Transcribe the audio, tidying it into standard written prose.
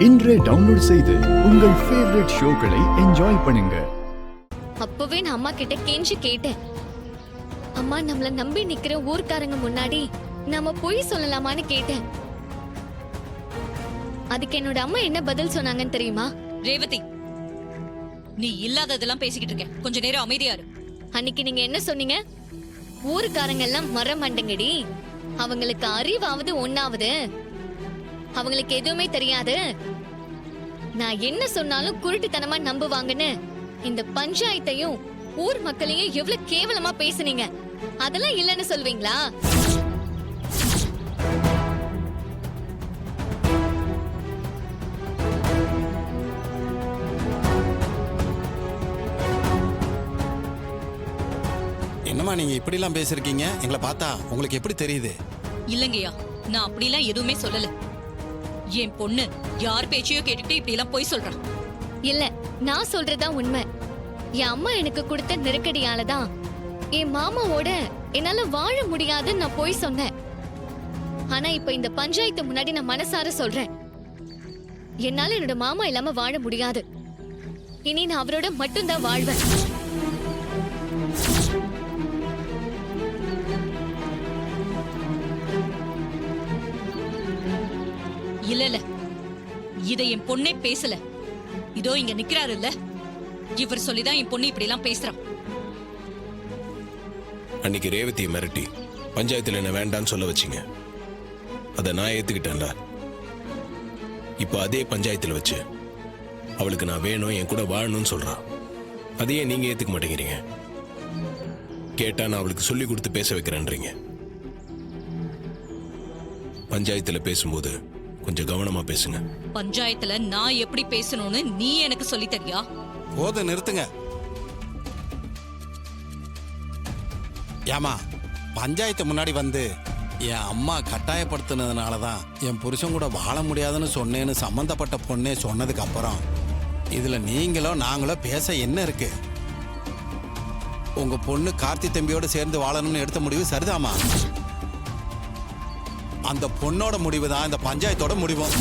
இன்றே டவுன்லோட் செய்து உங்கள் ஃபேவரட் ஷோக்களை என்ஜாய் பண்ணுங்க. அப்பவே நான் அம்மா கிட்ட கெஞ்சி கேட்டேன், அம்மா நம்மள நம்பி நிக்கிற ஊர்க்காரங்க முன்னாடி நாம பொய் சொல்லலாமான்னு கேட்டேன். அதுக்கு என்னோட அம்மா என்ன பதில் சொன்னாங்கன்னு தெரியுமா? ரேவதி, நீ இல்லாததெல்லாம் பேசிக்கிட்டு இருக்க, கொஞ்ச நேரம் அமைதியா இரு. அன்னைக்கு நீங்க என்ன சொன்னீங்க? ஊருக்காரங்க எல்லாம் மரம் மண்டங்கடி, அவங்களுக்கு அறிவாவது ஒண்ணாவது, அவங்களுக்கு எதுவுமே தெரியாது, நான் என்ன சொன்னாலும் குருட்டுத்தனமா நம்புவாங்கன்னு இந்த பஞ்சாயத்தையும் ஊர் மக்களையும் எவ்வளவு கேவலமா பேசுனீங்க. அதெல்லாம் இல்லன்னு சொல்வீங்களா? என்னம்மா நீங்க இப்படி எல்லாம் பேசிருக்கீங்க? எங்களை பார்த்தா உங்களுக்கு எப்படி தெரியுது? இல்லங்கய்யா, நான் அப்படிலாம் எதுவுமே சொல்லல. என் பொண்ணு யார் பேச்சையோ கேட்டுட்டு இப்படி எல்லாம் போய் சொல்றான். இல்ல, நான் சொல்றதுதான் உண்மை. என் அம்மா எனக்கு கொடுத்த நெருக்கடியாலதான் என் மாமாவோட என்னால வாழ முடியாதுன்னு நான் போய் சொன்னேன். ஆனா இப்ப இந்த பஞ்சாயத்து முன்னாடி நான் மனசார சொல்றேன், என்னால என்னோட மாமா இல்லாம வாழ முடியாது. இனி நான் அவரோட மட்டும்தான் வாழ்வேன். இல்ல, இதை என் பொண்ணே பேசல. இதோ இங்க நிக்கிறாரு இல்ல, இவர் சொல்லிதான் என் பொண்ணு இப்படி எல்லாம் பேசுறான். அன்னைக்கு ரேவதியை மிரட்டி பஞ்சாயத்துல என்ன வேண்டான்னு சொல்ல வச்சிங்க, அதை நான் ஏத்துக்கிட்டேன்ல. இப்போ அதே பஞ்சாயத்துல வச்சு அவளுக்கு நான் வேணும், என் கூட வாழணும்னு சொல்றான். அதையே நீங்க ஏத்துக்க மாட்டேங்கிறீங்க. கேட்டா நான் அவளுக்கு சொல்லி கொடுத்து பேச வைக்கிறேன்றீங்க. பஞ்சாயத்துல பேசும்போது கொஞ்சம் கவனமா பேசுங்க. பஞ்சாயத்துல நான் எப்படி பேசணும்னு நீ எனக்கு சொல்லி தரியா? போத நிறுத்துங்க. ஏமா, பஞ்சாயத்து முன்னாடி வந்து என் அம்மா கட்டாயப்படுத்தினதுனாலதான் என் புருஷன் கூட வாழ முடியாதுன்னு சொன்னேன்னு சம்பந்தப்பட்ட பொண்ணே சொன்னதுக்கு அப்புறம் இதுல நீங்களோ நாங்களோ பேச என்ன இருக்கு? உங்க பொண்ணு கார்த்தி தம்பியோட சேர்ந்து வாழணும்னு எடுத்த முடிவு சரிதாமா? அந்த பொண்ணோட முடிவு தான் இந்த பஞ்சாயத்தோட முடிவும்.